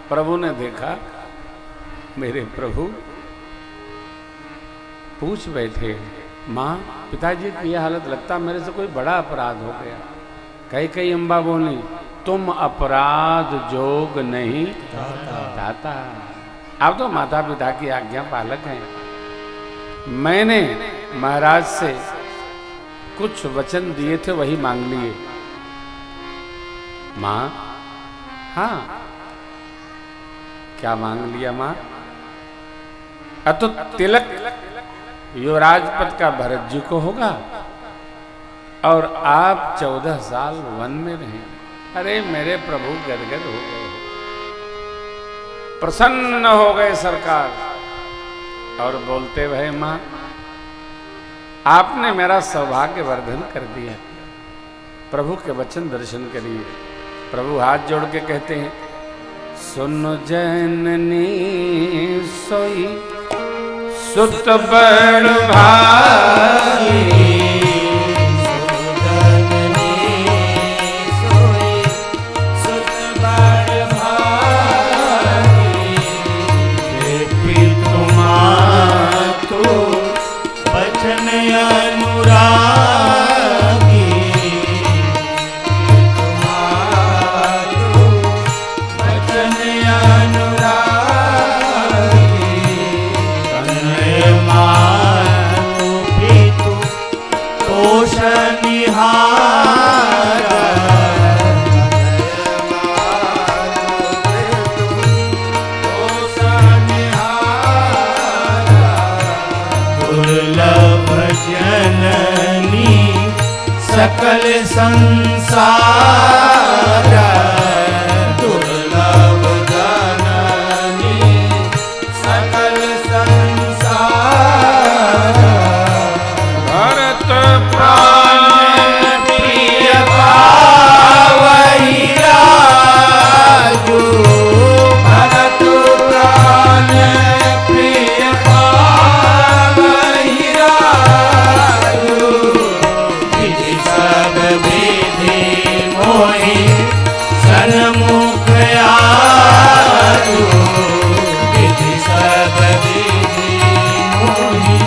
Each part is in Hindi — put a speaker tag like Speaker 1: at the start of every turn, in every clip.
Speaker 1: प्रभु ने देखा मेरे प्रभु पूछ बैठे, माँ पिताजी की यह हालत, लगता मेरे से कोई बड़ा अपराध हो गया। कई अम्बा बोली, तुम अपराध जोग नहीं दाता। आप तो माता पिता की आज्ञा पालक हैं। मैंने महाराज से कुछ वचन दिए थे, वही मांग लिए। माँ, हाँ क्या मांग लिया माँ? अतो तिलक युवराज पद का भरत जी को होगा और आप 14 साल वन में रहें। अरे मेरे प्रभु गदगद हो गए, प्रसन्न हो गए सरकार, और बोलते भय मां आपने मेरा सौभाग्य वर्धन कर दिया। प्रभु के वचन दर्शन करिए। प्रभु हाथ जोड़ के कहते हैं, सुन जननी सोई सुत बड़ भागी,
Speaker 2: सकल संसार दुर्लभ जननी, सकल संसार
Speaker 1: भरत प्राण
Speaker 2: प्रिय पावई राजू, भरत प्राण प्रिय पावई राजू, सब विधि मोहि सन्मुख आजू, विधि सब विधि मोहि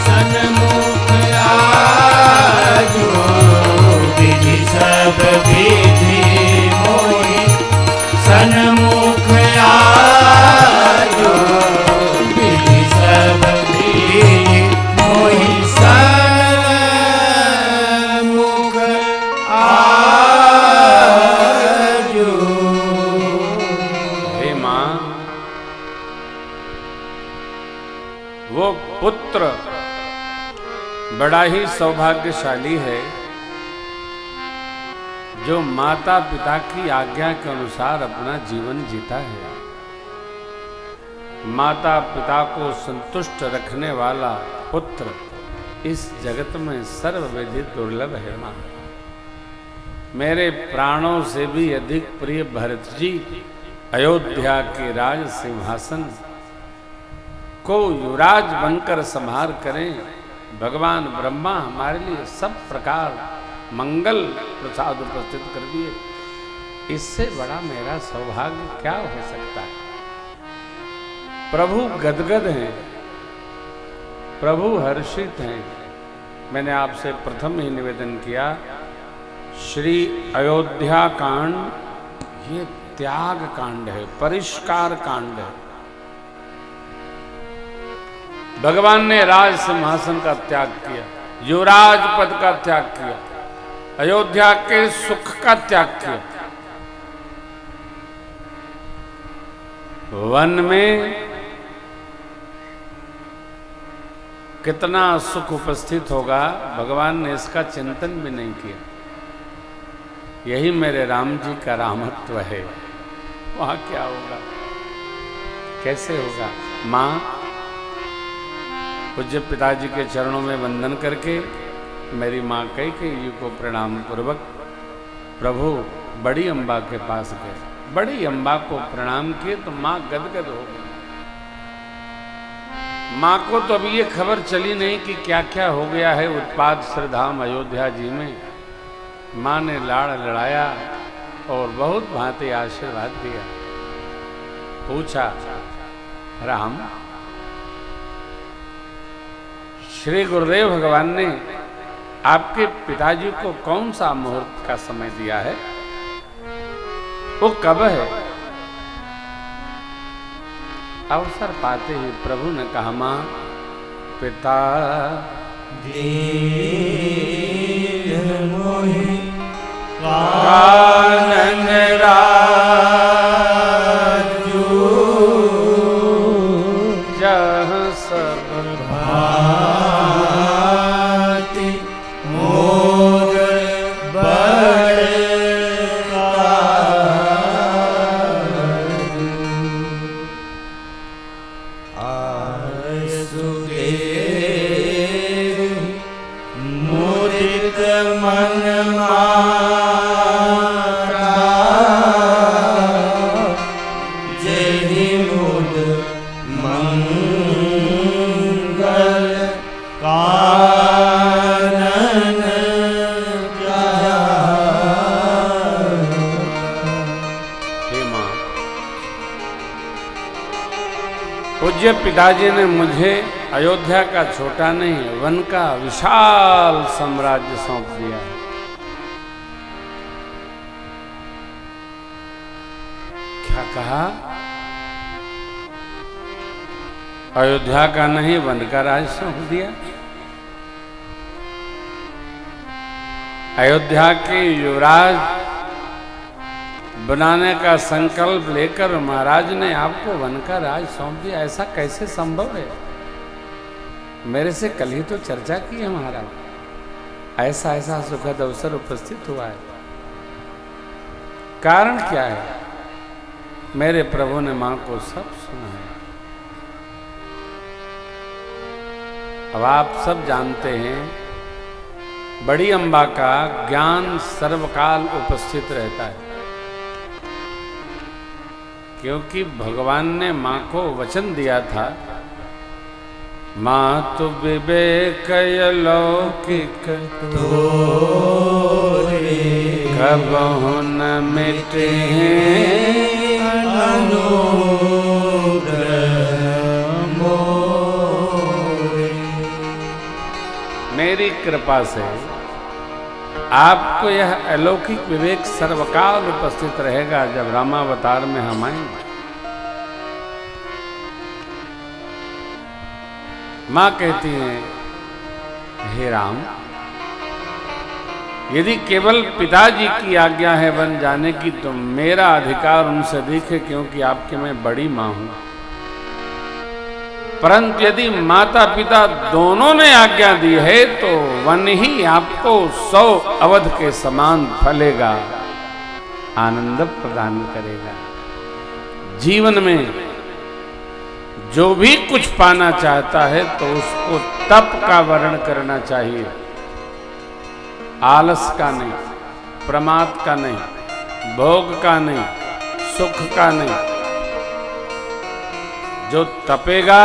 Speaker 2: सन्मुख आजू, विधि सब विधि मोहि सन्मुख आजू, विधि सब विधि मोहि
Speaker 1: पुत्र बड़ा ही सौभाग्यशाली है जो माता पिता की आज्ञा के अनुसार अपना जीवन जीता है। माता पिता को संतुष्ट रखने वाला पुत्र इस जगत में सर्वविदित दुर्लभ है। मां, मेरे प्राणों से भी अधिक प्रिय भरत जी अयोध्या के राज सिंहासन को युवराज बनकर संहार करें। भगवान ब्रह्मा हमारे लिए सब प्रकार मंगल प्रसाद उपस्थित कर दिए। इससे बड़ा मेरा सौभाग्य क्या हो सकता है? प्रभु गदगद हैं, प्रभु हर्षित हैं। मैंने आपसे प्रथम ही निवेदन किया, श्री अयोध्या कांड ये त्याग कांड है, परिष्कार कांड है। भगवान ने राज सिंहासन का त्याग किया, युवराज पद का त्याग किया, अयोध्या के सुख का त्याग किया। वन में कितना सुख उपस्थित होगा भगवान ने इसका चिंतन भी नहीं किया। यही मेरे राम जी का रामत्व है। वहां क्या होगा, कैसे होगा? मां पूज्य पिताजी के चरणों में वंदन करके मेरी माँ कैकेयी जी को प्रणाम पूर्वक प्रभु बड़ी अम्बा के पास गए। बड़ी अम्बा को प्रणाम किए तो माँ गदगद हो गई। माँ को तो अभी ये खबर चली नहीं कि क्या क्या हो गया है उत्पात श्रीधाम अयोध्या जी में। माँ ने लाड़ लड़ाया और बहुत भांति आशीर्वाद दिया। पूछा, राम, श्री गुरुदेव भगवान ने आपके पिताजी को कौन सा मुहूर्त का समय दिया है? वो कब है? अवसर पाते ही प्रभु ने कहा, मां, पिता
Speaker 2: मोहि कानन राजू
Speaker 1: जह सब
Speaker 2: भांति मोर बड़ आसुदेव मुदित मन माता जहि मुद मंगल कानन
Speaker 1: हे मां, पूज्य पिताजी ने मुझे अयोध्या का छोटा नहीं, वन का विशाल साम्राज्य सौंप दिया है। क्या कहा? अयोध्या का नहीं, वन का राज सौंप दिया। अयोध्या के युवराज बनाने का संकल्प लेकर महाराज ने आपको वन का राज सौंप दिया। ऐसा कैसे संभव है? मेरे से कल ही तो चर्चा की है महाराज, ऐसा ऐसा सुखद अवसर उपस्थित हुआ है। कारण क्या है? मेरे प्रभु ने मां को सब सुना है। अब आप सब जानते हैं, बड़ी अम्बा का ज्ञान सर्वकाल उपस्थित रहता है, क्योंकि भगवान ने मां को वचन दिया था, मातु विवेक लौकिक
Speaker 2: तोरे
Speaker 1: कबहु न मिटे
Speaker 2: अनुग्रह मोरे।
Speaker 1: मेरी कृपा से आपको यह अलौकिक विवेक सर्वकाल उपस्थित रहेगा जब रामावतार में हम आएंगे। मां कहती हैं, हे राम, यदि केवल पिताजी की आज्ञा है वन जाने की तो मेरा अधिकार उनसे अधिक है, क्योंकि आपके मैं बड़ी मां हूं। परंतु यदि माता पिता दोनों ने आज्ञा दी है तो वन ही आपको 100 अवध के समान फलेगा, आनंद प्रदान करेगा। जीवन में जो भी कुछ पाना चाहता है तो उसको तप का वर्ण करना चाहिए, आलस का नहीं, प्रमाद का नहीं, भोग का नहीं, सुख का नहीं। जो तपेगा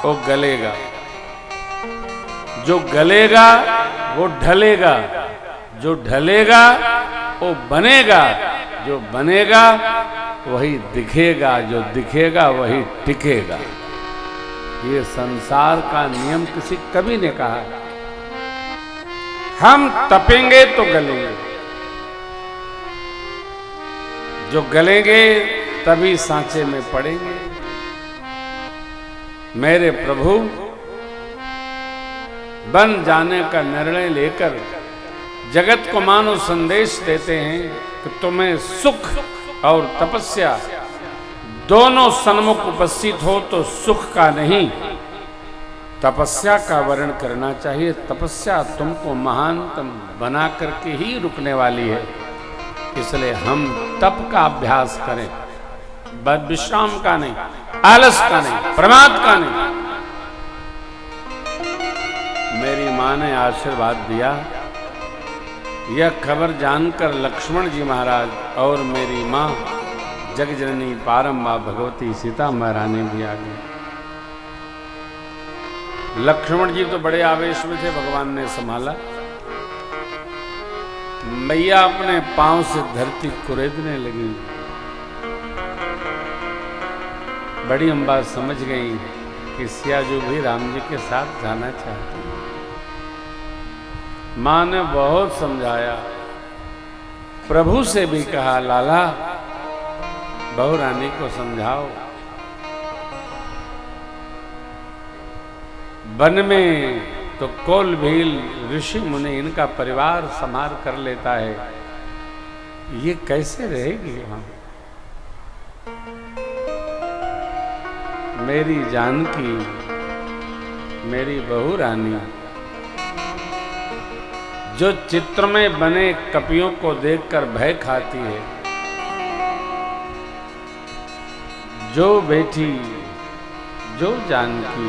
Speaker 1: वो गलेगा, जो गलेगा वो ढलेगा, जो ढलेगा वो बनेगा, जो बनेगा वही दिखेगा, जो दिखेगा वही टिकेगा। ये संसार का नियम किसी कवि ने कहा। हम तपेंगे तो गलेंगे, जो गलेंगे तभी सांचे में पड़ेंगे। मेरे प्रभु बन जाने का निर्णय लेकर जगत को मानो संदेश देते हैं कि तुम्हें सुख और तपस्या दोनों सन्मुख उपस्थित हो तो सुख का नहीं, तपस्या का वर्ण करना चाहिए। तपस्या तुमको महानतम बना करके ही रुकने वाली है, इसलिए हम तप का अभ्यास करें, बस विश्राम का नहीं, आलस का नहीं, प्रमाद का नहीं। मेरी मां ने आशीर्वाद दिया। यह खबर जानकर लक्ष्मण जी महाराज और मेरी मां जगजननी पारम मां भगवती सीता महारानी भी आ गई। लक्ष्मण जी तो बड़े आवेश में थे, भगवान ने संभाला। मैया अपने पांव से धरती कुरेदने लगी। बड़ी अम्बा समझ गई कि सियाजू भी राम जी के साथ जाना चाहते हैं। माँ ने बहुत समझाया, प्रभु से भी कहा, लाला बहू रानी को समझाओ। वन में तो कोल भील ऋषि मुनि इनका परिवार संभाल कर लेता है, ये कैसे रहेगी वहां? मेरी जानकी, मेरी बहू रानी जो चित्र में बने कपियों को देखकर भय खाती है, जो बेटी जो जानकी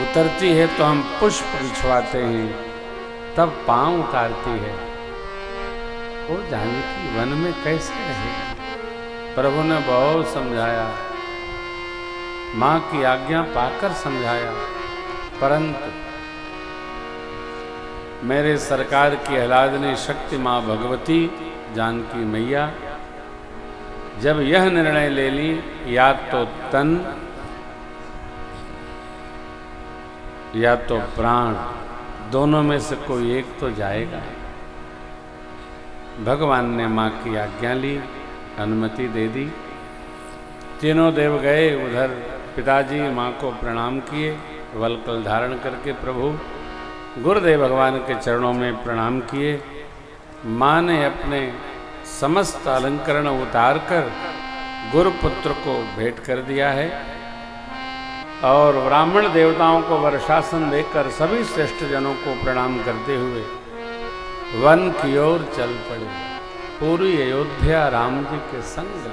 Speaker 1: उतरती है तो हम पुष्प बिछवाते हैं, तब पांव उतारती है, वो जानकी वन में कैसे रहेगी? प्रभु ने बहुत समझाया, माँ की आज्ञा पाकर समझाया, परंतु मेरे सरकार की आह्लादनी शक्ति माँ भगवती जानकी मैया जब यह निर्णय ले ली, या तो तन या तो प्राण, दोनों में से कोई एक तो जाएगा। भगवान ने माँ की आज्ञा ली, अनुमति दे दी। तीनों देव गए उधर, पिताजी माँ को प्रणाम किए, वलकल धारण करके प्रभु गुरुदेव भगवान के चरणों में प्रणाम किए। माँ ने अपने समस्त अलंकरण उतार कर गुरुपुत्र को भेंट कर दिया है और ब्राह्मण देवताओं को वर्षासन देकर सभी श्रेष्ठ जनों को प्रणाम करते हुए वन की ओर चल पड़े। पूरी अयोध्या राम जी के संग